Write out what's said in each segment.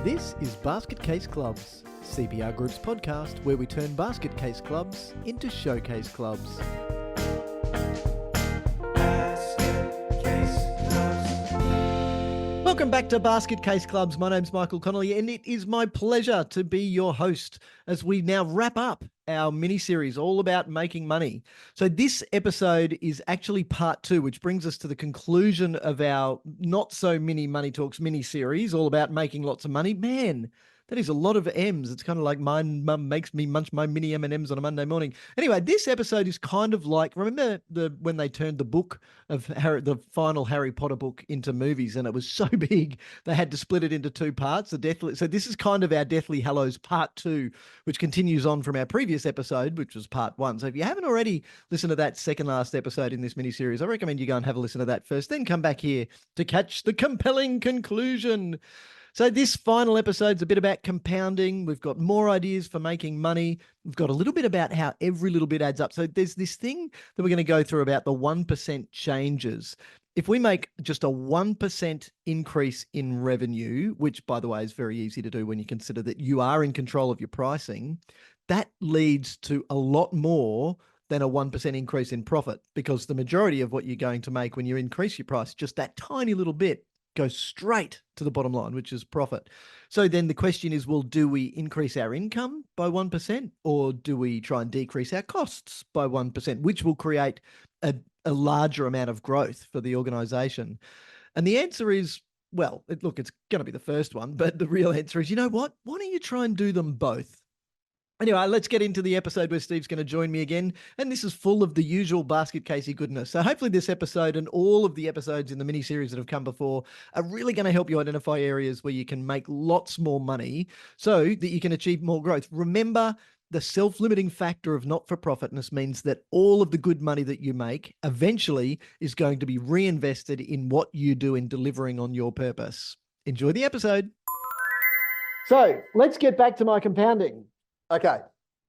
This is Basket Case Clubs, CPR Group's podcast where we turn basket case clubs into showcase clubs. Welcome back to Basket Case Clubs. My name's Michael Connolly, and it is my pleasure to be your host as we now wrap up our mini-series all about making money. So this episode is actually part 2, which brings us to the conclusion of our not so mini Money Talks mini-series all about making lots of money. Man, that is a lot of M's. It's kind of like my mum makes me munch my mini M&Ms on a Monday morning. Anyway, this episode is kind of like, remember when they turned the book of the final Harry Potter book into movies, and it was so big they had to split it into 2 parts. So this is kind of our Deathly Hallows part 2, which continues on from our previous episode, which was part 1. So if you haven't already listened to that second last episode in this mini series, I recommend you go and have a listen to that first, then come back here to catch the compelling conclusion. So this final episode's a bit about compounding. We've got more ideas for making money. We've got a little bit about how every little bit adds up. So there's this thing that we're going to go through about the 1% changes. If we make just a 1% increase in revenue, which by the way is very easy to do when you consider that you are in control of your pricing, that leads to a lot more than a 1% increase in profit, because the majority of what you're going to make when you increase your price, just that tiny little bit, goes straight to the bottom line, which is profit. So then the question is, well, do we increase our income by 1% or do we try and decrease our costs by 1%, which will create a larger amount of growth for the organization? And the answer is, well, it's going to be the first one, but the real answer is, you know what? Why don't you try and do them both? Anyway, let's get into the episode where Steve's going to join me again. And this is full of the usual basket casey goodness. So hopefully this episode and all of the episodes in the mini-series that have come before are really going to help you identify areas where you can make lots more money so that you can achieve more growth. Remember, the self-limiting factor of not-for-profitness means that all of the good money that you make eventually is going to be reinvested in what you do in delivering on your purpose. Enjoy the episode. So let's get back to my compounding. Okay,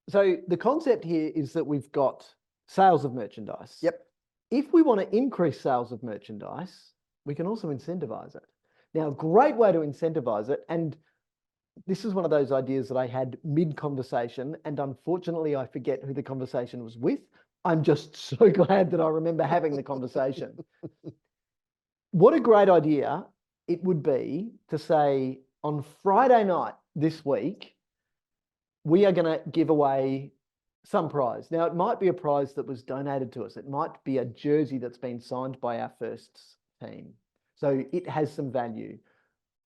so the concept here is that we've got sales of merchandise. Yep. If we want to increase sales of merchandise, we can also incentivize it. Now, a great way to incentivize it, and this is one of those ideas that I had mid-conversation, and unfortunately I forget who the conversation was with. I'm just so glad that I remember having the conversation. What a great idea it would be to say, on Friday night this week, we are going to give away some prize. Now, it might be a prize that was donated to us. It might be a jersey that's been signed by our firsts team. So it has some value.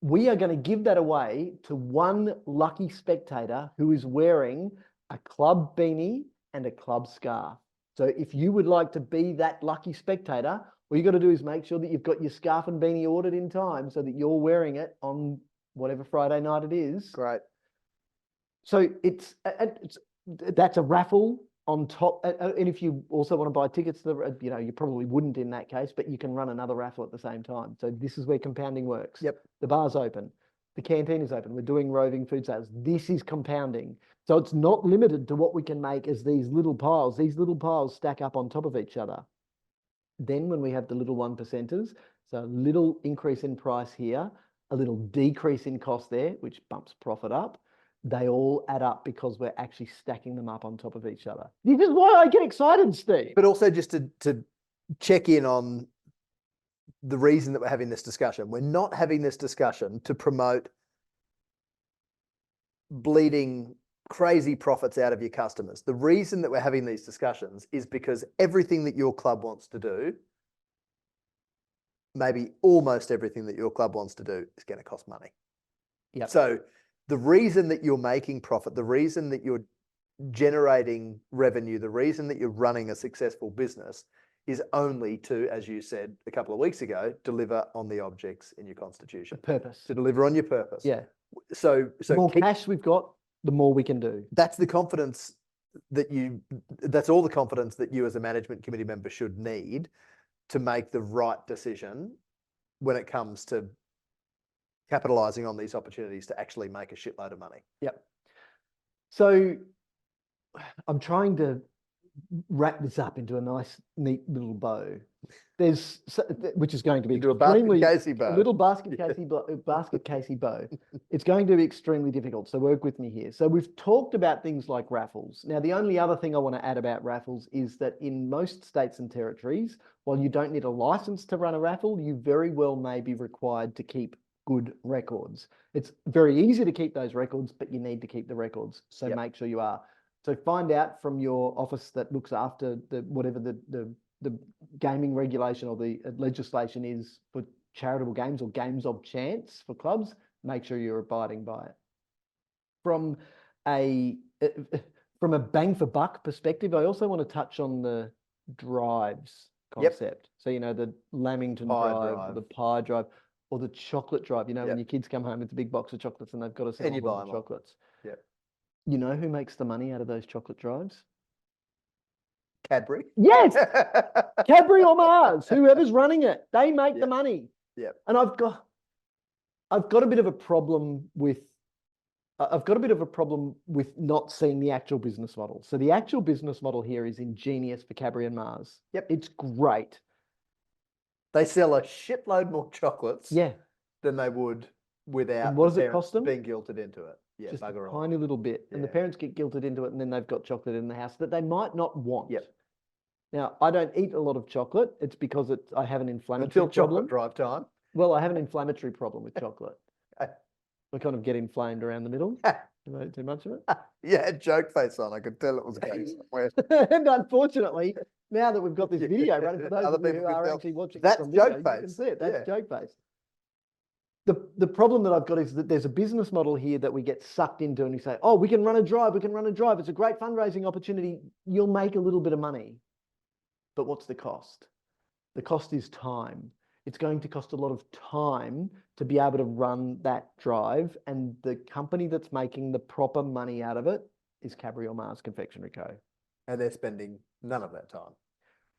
We are going to give that away to one lucky spectator who is wearing a club beanie and a club scarf. So if you would like to be that lucky spectator, all you got to do is make sure that you've got your scarf and beanie ordered in time so that you're wearing it on whatever Friday night it is. Great. So that's a raffle on top. And if you also want to buy tickets, you probably wouldn't in that case, but you can run another raffle at the same time. So this is where compounding works. Yep. The bar's open. The canteen is open. We're doing roving food sales. This is compounding. So it's not limited to what we can make as these little piles. These little piles stack up on top of each other. Then when we have the little 1%ers, so a little increase in price here, a little decrease in cost there, which bumps profit up. They all add up because we're actually stacking them up on top of each other. This is why I get excited, Steve. But also just to check in on the reason that we're having this discussion. We're not having this discussion to promote bleeding crazy profits out of your customers. The reason that we're having these discussions is because everything that your club wants to do, maybe almost everything that your club wants to do, is going to cost money. Yeah. So the reason that you're making profit, the reason that you're generating revenue, the reason that you're running a successful business is only to, as you said a couple of weeks ago, deliver on the objects in your constitution. Purpose. To deliver on your purpose. Yeah. So the more cash we've got, the more we can do. That's the confidence that's all the confidence that you as a management committee member should need to make the right decision when it comes to capitalizing on these opportunities to actually make a shitload of money. Yep. So I'm trying to wrap this up into a nice, neat little bow. Which is going to be Into a basket casey bow. a little basket casey bow. It's going to be extremely difficult. So work with me here. So we've talked about things like raffles. Now, the only other thing I want to add about raffles is that in most states and territories, while you don't need a license to run a raffle, you very well may be required to keep good records. It's very easy to keep those records, but you need to keep the records. So make sure you are. So find out from your office that looks after whatever the gaming regulation or the legislation is for charitable games or games of chance for clubs. Make sure you're abiding by it. From a bang for buck perspective, I also want to touch on the drives concept. So, the Lamington drive, or the pie drive, or the chocolate drive. When your kids come home with a big box of chocolates and they've got to sell all the chocolates. You know who makes the money out of those chocolate drives? Cadbury. Yes, Cadbury or Mars, whoever's running it, they make the money. And I've got a bit of a problem with not seeing the actual business model. So the actual business model here is ingenious for Cadbury and Mars. It's great. They sell a shitload more chocolates than they would without and what does it cost them? Being guilted into it. Just a tiny little bit. And the parents get guilted into it, and then they've got chocolate in the house that they might not want. Now, I don't eat a lot of chocolate. It's because I have an inflammatory problem. Chocolate drive time. Well, I have an inflammatory problem with chocolate. I kind of get inflamed around the middle. You eat too much of it? Yeah, joke face on. I could tell it was going somewhere. And unfortunately, now that we've got this video running, for those of you who are actually watching that's joke face. You can see it. That's joke face. The problem that I've got is that there's a business model here that we get sucked into, and you say, oh, we can run a drive. It's a great fundraising opportunity. You'll make a little bit of money. But what's the cost? The cost is time. It's going to cost a lot of time to be able to run that drive. And the company that's making the proper money out of it is Cadbury or Mars Confectionery Co. And they're spending none of that time.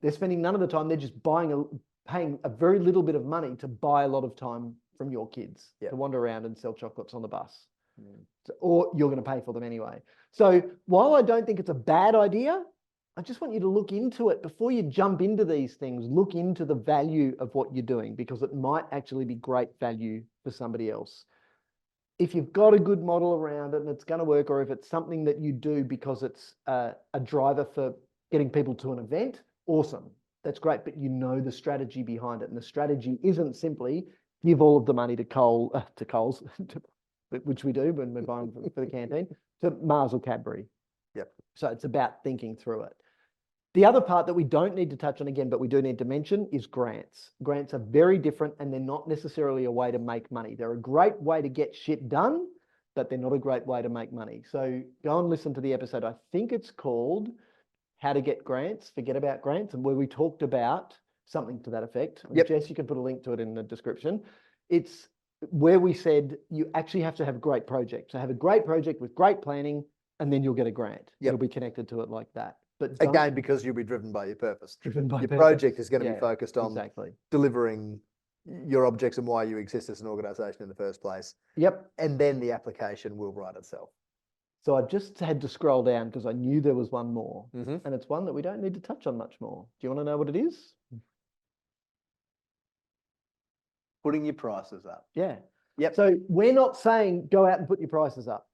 They're spending none of the time. They're just paying a very little bit of money to buy a lot of time from your kids to wander around and sell chocolates on the bus. Or you're going to pay for them anyway. So while I don't think it's a bad idea, I just want you to look into it before you jump into these things. Look into the value of what you're doing, because it might actually be great value for somebody else. If you've got a good model around it and it's going to work, or if it's something that you do because it's a driver for getting people to an event, awesome. That's great, but you know the strategy behind it. And the strategy isn't simply give all of the money to Coles, which we do when we're buying for the canteen, to Mars or Cadbury. So it's about thinking through it. The other part that we don't need to touch on again, but we do need to mention, is grants. Grants are very different, and they're not necessarily a way to make money. They're a great way to get shit done, but they're not a great way to make money. So go and listen to the episode. I think it's called How to Get Grants, Forget About Grants, and where we talked about something to that effect. Jess, you can put a link to it in the description. It's where we said you actually have to have a great project. So have a great project with great planning, and then you'll get a grant. You'll be connected to it like that. But again, because you'll be driven by your purpose. Your purpose. Project is going to be focused on delivering your objects and why you exist as an organization in the first place. And then the application will write itself. So I just had to scroll down because I knew there was one more. And it's one that we don't need to touch on much more. Do you want to know what it is? Putting your prices up. So we're not saying go out and put your prices up.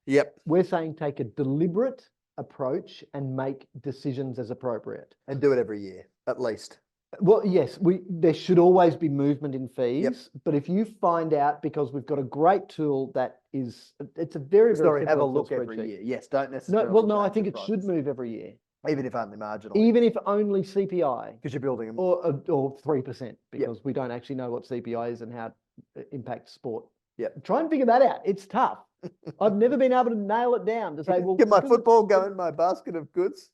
We're saying take a deliberate approach and make decisions as appropriate. And do it every year, at least. Well, yes, there should always be movement in fees, but if you find out, because we've got a great tool that is, it's a very, very have a look every year. Yes, don't necessarily. No, I think it should move every year. Even if only marginally. Even if only CPI. Because you're building them. Or 3%, because we don't actually know what CPI is and how it impacts sport. Try and figure that out. It's tough. I've never been able to nail it down to say, well, can my football go in my basket of goods?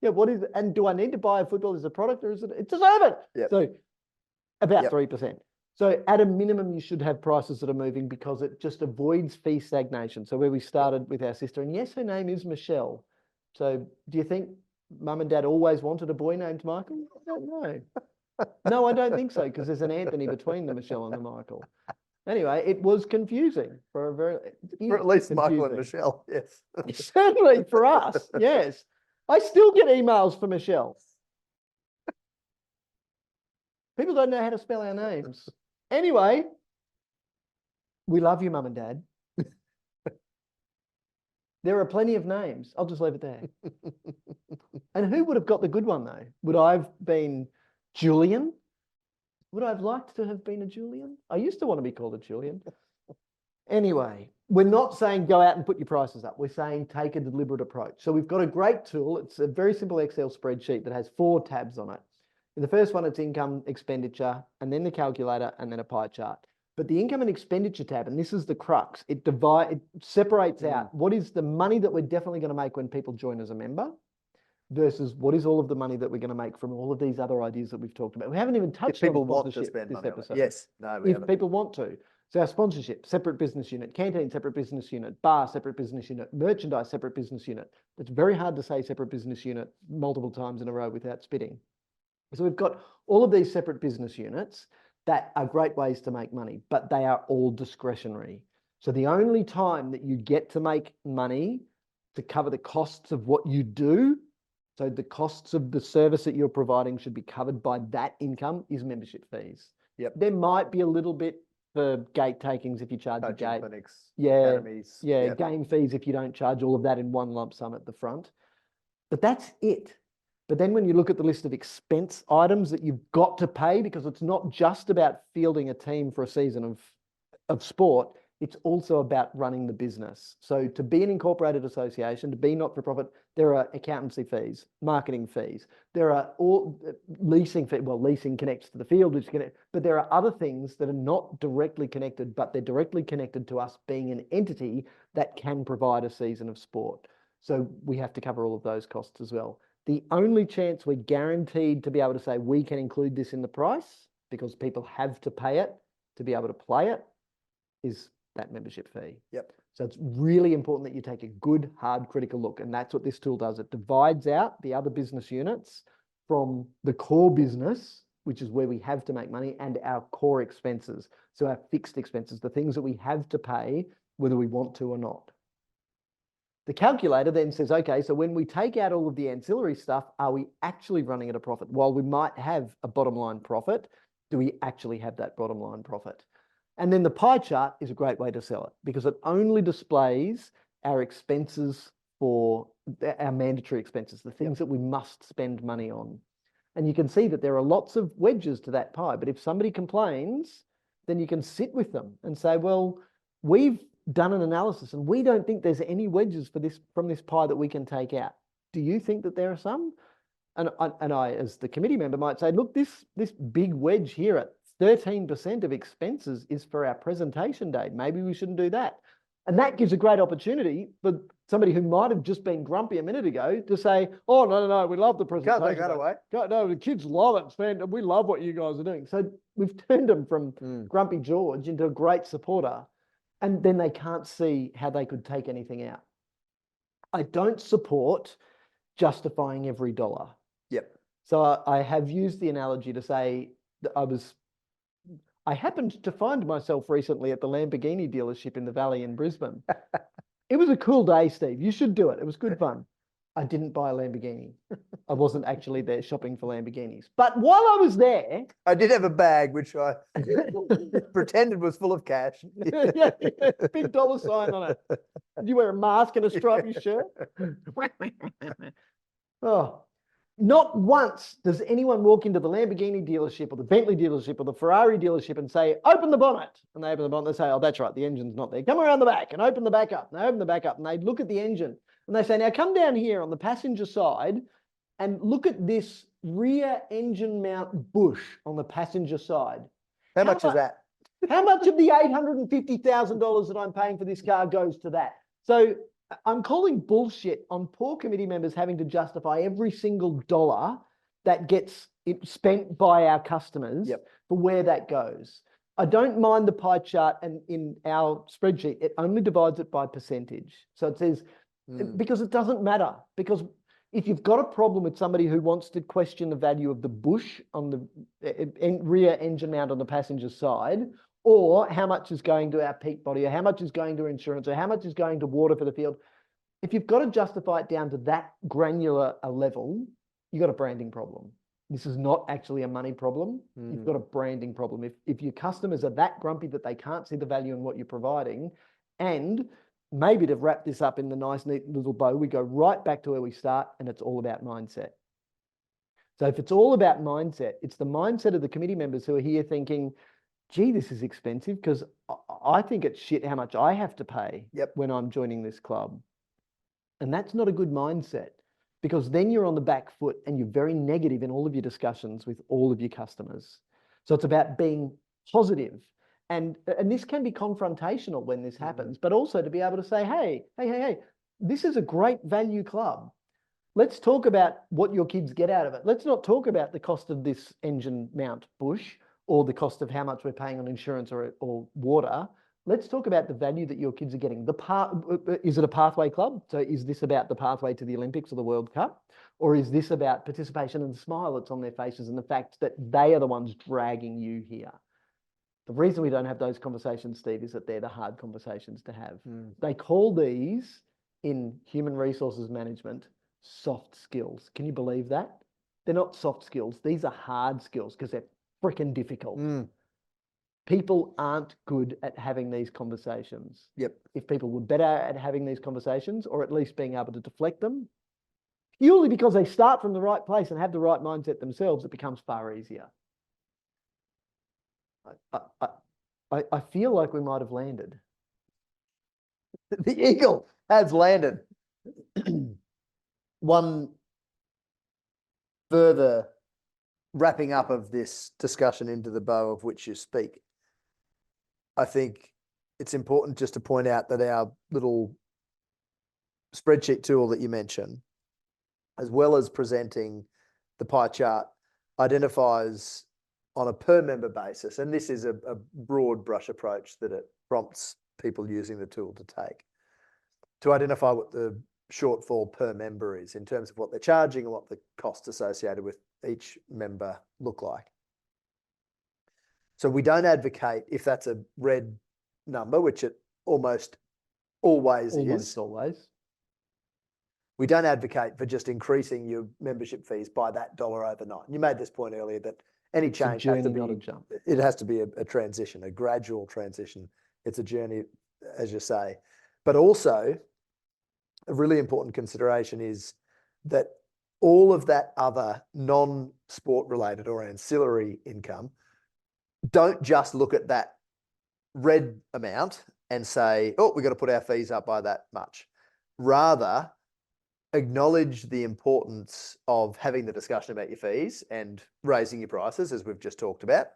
What is it? And do I need to buy a football as a product, or is it to serve it? So about 3%. So at a minimum, you should have prices that are moving, because it just avoids fee stagnation. So where we started with our sister, and yes, her name is Michelle. So do you think mum and dad always wanted a boy named Michael? I don't know. No, I don't think so, because there's an Anthony between the Michelle and the Michael. Anyway, it was confusing for at least Michael and Michelle, yes. Certainly for us, yes. I still get emails from Michelle. People don't know how to spell our names. Anyway, we love you, Mum and Dad. There are plenty of names. I'll just leave it there. And who would have got the good one, though? Would I have been Julian? Would I have liked to have been a Julian? I used to want to be called a Julian. Anyway, we're not saying go out and put your prices up. We're saying take a deliberate approach. So we've got a great tool. It's a very simple Excel spreadsheet that has 4 tabs on it. In the first one, it's income, expenditure, and then the calculator, and then a pie chart. But the income and expenditure tab, and this is the crux, it separates out what is the money that we're definitely going to make when people join as a member versus what is all of the money that we're going to make from all of these other ideas that we've talked about. We haven't even touched on sponsorship this episode. Yes, no, we if haven't. people want to. So our sponsorship, separate business unit, canteen, separate business unit, bar, separate business unit, merchandise, separate business unit. It's very hard to say separate business unit multiple times in a row without spitting. So we've got all of these separate business units that are great ways to make money, but they are all discretionary. So the only time that you get to make money to cover the costs of what you do, so the costs of the service that you're providing should be covered by that income, is membership fees. Yep. There might be a little bit for gate takings if you charge a gate. Clinics, yeah, academies. yeah, Yep. game fees if you don't charge all of that in one lump sum at the front. But that's it. But then when you look at the list of expense items that you've got to pay, because it's not just about fielding a team for a season of sport, it's also about running the business. So to be an incorporated association, to be not-for-profit, there are accountancy fees, marketing fees. There are all leasing fees. Well, leasing connects to the field, but there are other things that are not directly connected, but they're directly connected to us being an entity that can provide a season of sport. So we have to cover all of those costs as well. The only chance we're guaranteed to be able to say we can include this in the price, because people have to pay it to be able to play it, is that membership fee. Yep. So it's really important that you take a good, hard, critical look. And that's what this tool does. It divides out the other business units from the core business, which is where we have to make money, and our core expenses. So our fixed expenses, the things that we have to pay, whether we want to or not. The calculator then says, okay, so when we take out all of the ancillary stuff, are we actually running at a profit? While we might have a bottom line profit, do we actually have that bottom line profit? And then the pie chart is a great way to sell it, because it only displays our expenses for our mandatory expenses, the things that we must spend money on. And you can see that there are lots of wedges to that pie. But if somebody complains, then you can sit with them and say, well, we've done an analysis and we don't think there's any wedges from this pie that we can take out. Do you think that there are some? And I, as the committee member, might say, look, this big wedge here at 13% of expenses is for our presentation day. Maybe we shouldn't do that. And that gives a great opportunity for somebody who might have just been grumpy a minute ago to say, oh, no, we love the presentation. Can't take that away. No, the kids love it, man. We love what you guys are doing. So we've turned them from Grumpy George into a great supporter. And then they can't see how they could take anything out. I don't support justifying every dollar. Yep. So I have used the analogy to say that I happened to find myself recently at the Lamborghini dealership in the Valley in Brisbane. It was a cool day, Steve. You should do it. It was good fun. I didn't buy a Lamborghini. I wasn't actually there shopping for Lamborghinis. But while I was there, I did have a bag which I pretended was full of cash. yeah, big dollar sign on it. Did you wear a mask and a stripy shirt? Oh, not once does anyone walk into the Lamborghini dealership or the Bentley dealership or the Ferrari dealership and say, open the bonnet. And they open the bonnet and they say, oh, that's right, the engine's not there. Come around the back and open the back up. And they open the back up and they look at the engine and they say, now come down here on the passenger side and look at this rear engine mount bush on the passenger side. How much is that? How much of the $850,000 that I'm paying for this car goes to that? So I'm calling bullshit on poor committee members having to justify every single dollar that gets spent by our customers for where that goes. I don't mind the pie chart, and in our spreadsheet, it only divides it by percentage. So it says, because it doesn't matter, because if you've got a problem with somebody who wants to question the value of the bush on the rear engine mount on the passenger side, or how much is going to our peak body, or how much is going to insurance, or how much is going to water for the field, if you've got to justify it down to that granular a level, you've got a branding problem. This is not actually a money problem. You've got a branding problem. If your customers are that grumpy that they can't see the value in what you're providing, and maybe to wrap this up in the nice, neat little bow, we go right back to where we start, and it's all about mindset. So if it's all about mindset, it's the mindset of the committee members who are here thinking, gee, this is expensive because I think it's shit how much I have to pay when I'm joining this club. And that's not a good mindset, because then you're on the back foot and you're very negative in all of your discussions with all of your customers. So it's about being positive. And this can be confrontational when this happens, but also to be able to say, hey, this is a great value club. Let's talk about what your kids get out of it. Let's not talk about the cost of this engine mount bush or the cost of how much we're paying on insurance or water. Let's talk about the value that your kids are getting. Is it a pathway club? So is this about the pathway to the Olympics or the World Cup? Or is this about participation and the smile that's on their faces and the fact that they are the ones dragging you here? The reason we don't have those conversations, Steve, is that they're the hard conversations to have. They call these, in human resources management, soft skills. Can you believe that? They're not soft skills. These are hard skills because they're freaking difficult. People aren't good at having these conversations. If people were better at having these conversations, or at least being able to deflect them, purely because they start from the right place and have the right mindset themselves, it becomes far easier. I feel like we might have landed. The eagle has landed. One further wrapping up of this discussion into the bow of which you speak. I think it's important just to point out that our little spreadsheet tool that you mentioned, as well as presenting the pie chart, identifies on a per member basis, and this is a broad brush approach that it prompts people using the tool to take, to identify what the shortfall per member is in terms of what they're charging and what the costs associated with each member look like. So we don't advocate, if that's a red number, which it almost always is. We don't advocate for just increasing your membership fees by that dollar overnight. You made this point earlier that any change has to be, not a jump. It has to be a transition, a gradual transition. It's a journey, as you say. But also, a really important consideration is that all of that other non-sport related or ancillary income, don't just look at that red amount and say, oh, we've got to put our fees up by that much. Rather, acknowledge the importance of having the discussion about your fees and raising your prices, as we've just talked about,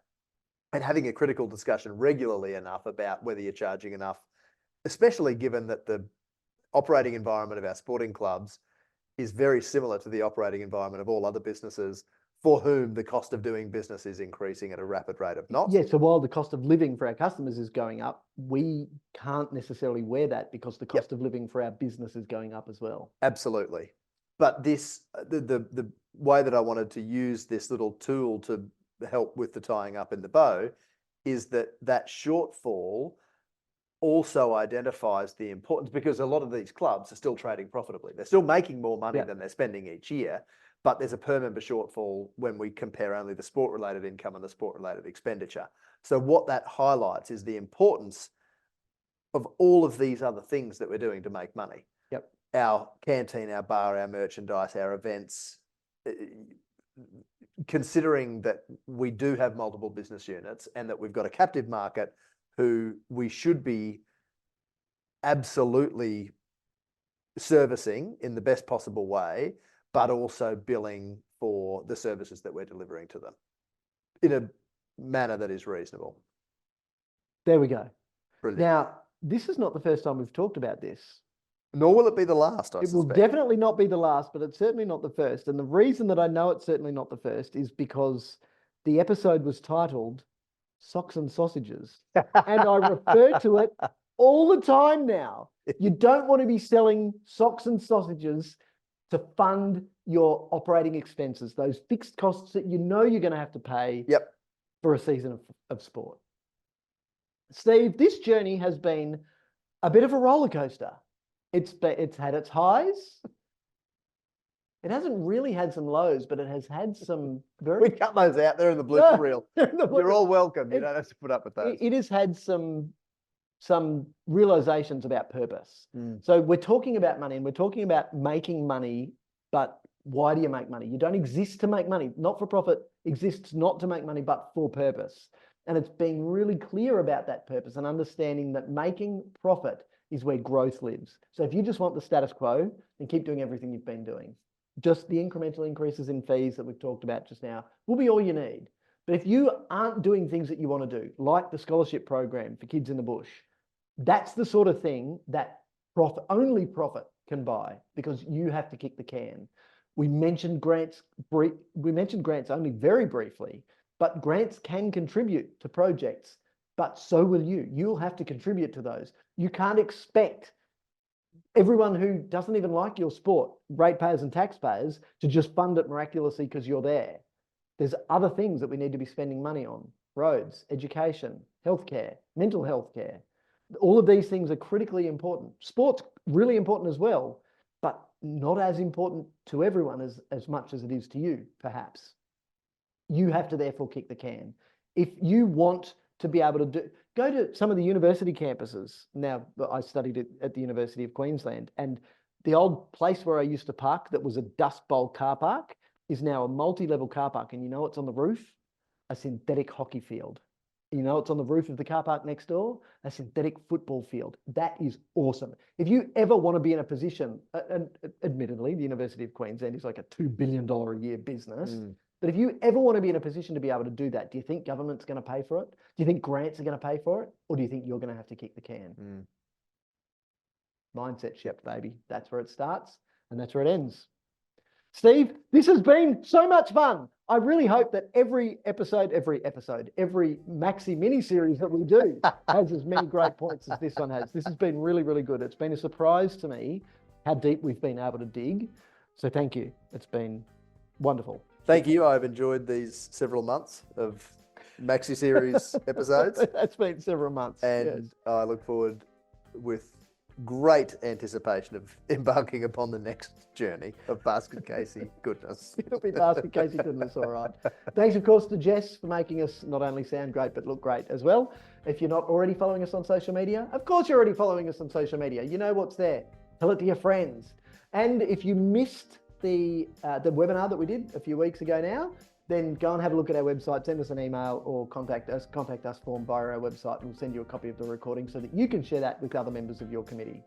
and having a critical discussion regularly enough about whether you're charging enough, especially given that the operating environment of our sporting clubs is very similar to the operating environment of all other businesses for whom the cost of doing business is increasing at a rapid rate of knots. Yeah, so while the cost of living for our customers is going up, we can't necessarily wear that because the cost of living for our business is going up as well. Absolutely. But this, the way that I wanted to use this little tool to help with the tying up in the bow is that that shortfall also identifies the importance, because a lot of these clubs are still trading profitably. They're still making more money than they're spending each year, but there's a per member shortfall when we compare only the sport-related income and the sport-related expenditure. So what that highlights is the importance of all of these other things that we're doing to make money. Our canteen, our bar, our merchandise, our events, considering that we do have multiple business units and that we've got a captive market who we should be absolutely servicing in the best possible way, but also billing for the services that we're delivering to them in a manner that is reasonable. There we go. Brilliant. Now, this is not the first time we've talked about this. Nor will it be the last, I suspect. It will definitely not be the last, but it's certainly not the first. And the reason that I know it's certainly not the first is because the episode was titled Socks and Sausages. And I refer to it all the time now. You don't want to be selling socks and sausages to fund your operating expenses, those fixed costs that you know you're going to have to pay for a season of sport. Steve, this journey has been a bit of a roller coaster, It's had its highs. It hasn't really had some lows, but it has had some very. We cut those out. They're in the blooper reel. You're all welcome. You don't have to put up with those. It has had some realizations about purpose. Mm. So we're talking about money, and we're talking about making money, but why do you make money? You don't exist to make money. Not-for-profit exists not to make money, but for purpose. And it's being really clear about that purpose and understanding that making profit is where growth lives. So if you just want the status quo, then keep doing everything you've been doing. Just the incremental increases in fees that we've talked about just now will be all you need. But if you aren't doing things that you want to do, like the scholarship program for kids in the bush, that's the sort of thing that only profit can buy, because you have to kick the can. We mentioned grants only very briefly, but grants can contribute to projects, but so will you. You'll have to contribute to those. You can't expect everyone who doesn't even like your sport, ratepayers and taxpayers, to just fund it miraculously because you're there. There's other things that we need to be spending money on: roads, education, healthcare, mental health care. All of these things are critically important. Sport's really important as well, but not as important to everyone as much as it is to you, perhaps. You have to therefore kick the can. If you want to be able to go to some of the university campuses. Now, I studied at the University of Queensland, and the old place where I used to park that was a Dust Bowl car park is now a multi-level car park. And you know what's on the roof? A synthetic hockey field. You know what's on the roof of the car park next door? A synthetic football field. That is awesome. If you ever want to be in a position, and admittedly, the University of Queensland is like a $2 billion a year business. But if you ever want to be in a position to be able to do that, do you think government's going to pay for it? Do you think grants are going to pay for it? Or do you think you're going to have to kick the can? Mindset shift, baby. That's where it starts and that's where it ends. Steve, this has been so much fun. I really hope that every Maxi mini series that we do has as many great points as this one has. This has been really, really good. It's been a surprise to me how deep we've been able to dig. So thank you. It's been wonderful. Thank you. I've enjoyed these several months of Maxi Series episodes. That's been several months. And I look forward with great anticipation of embarking upon the next journey of Basket Casey goodness. It'll be Basket Casey goodness, all right. Thanks, of course, to Jess for making us not only sound great, but look great as well. If you're not already following us on social media, of course you're already following us on social media. You know what's there. Tell it to your friends. And if you missed the webinar that we did a few weeks ago now, then go and have a look at our website, send us an email or contact us form via our website, and we'll send you a copy of the recording so that you can share that with other members of your committee.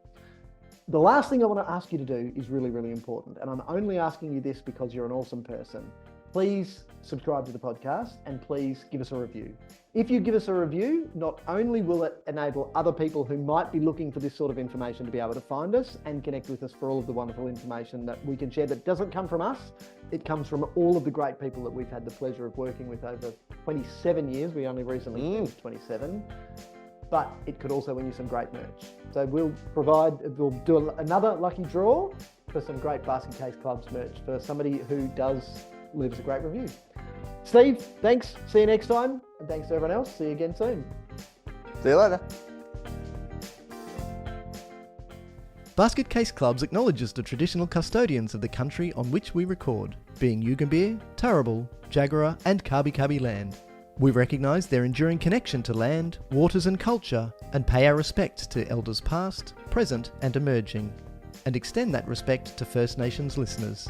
The last thing I want to ask you to do is really, really important. And I'm only asking you this because you're an awesome person. Please subscribe to the podcast and please give us a review. If you give us a review, not only will it enable other people who might be looking for this sort of information to be able to find us and connect with us for all of the wonderful information that we can share that doesn't come from us. It comes from all of the great people that we've had the pleasure of working with over 27 years. We only recently finished 27. But it could also win you some great merch. So we'll do another lucky draw for some great Basket Case Clubs merch for somebody who leaves a great review. Steve, thanks. See you next time. And thanks to everyone else. See you again soon. See you later. Basket Case Clubs acknowledges the traditional custodians of the country on which we record, being Yugambeh, Turrbal, Jagera and Kabi Kabi land. We recognise their enduring connection to land, waters and culture, and pay our respects to elders past, present and emerging, and extend that respect to First Nations listeners.